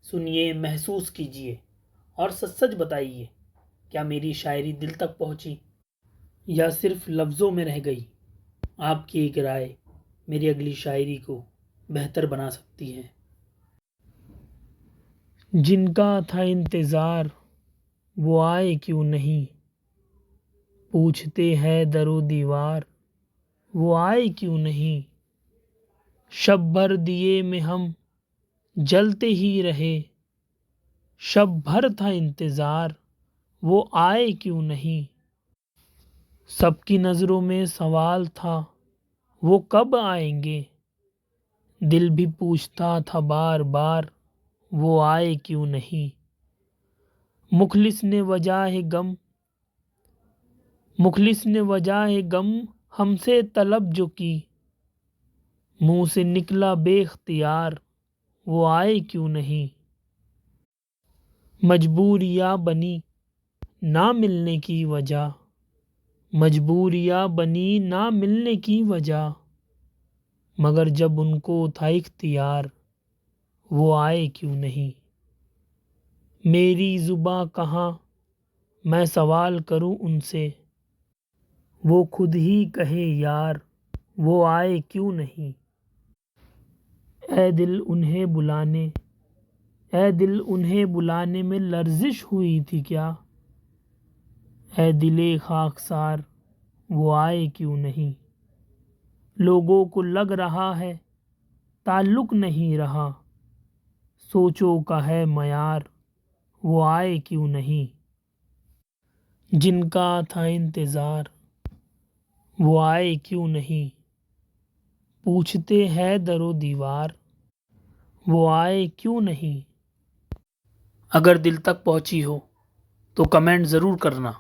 सुनिए, महसूस कीजिए और सच सच बताइए, क्या मेरी शायरी दिल तक पहुंची या सिर्फ लफ्ज़ों में रह गई। आपकी एक राय मेरी अगली शायरी को बेहतर बना सकती है। जिनका था इंतज़ार वो आए क्यों नहीं, पूछते हैं दरो दीवार वो आए क्यों नहीं। शब भर दिए में हम जलते ही रहे, शब भर था इंतज़ार वो आए क्यों नहीं। सबकी नज़रों में सवाल था वो कब आएंगे, दिल भी पूछता था बार बार वो आए क्यों नहीं। मुखलिस ने वजह गम हमसे तलब जो की, मुंह से निकला बेख्तियार वो आए क्यों नहीं। मजबूरियां बनी ना मिलने की वजह, मजबूरियां बनी ना मिलने की वजह, मगर जब उनको था इख्तियार वो आए क्यों नहीं। मेरी जुबां कहाँ मैं सवाल करूं उनसे, वो खुद ही कहे यार वो आए क्यों नहीं। ए दिल उन्हें बुलाने में लर्जिश हुई थी क्या, ए दिले खाकसार वो आए क्यों नहीं। लोगों को लग रहा है ताल्लुक नहीं रहा, सोचों का है मयार वो आए क्यों नहीं। जिनका था इंतज़ार वो आए क्यों नहीं, पूछते हैं दरो दीवार वो आए क्यों नहीं। अगर दिल तक पहुंची हो तो कमेंट ज़रूर करना।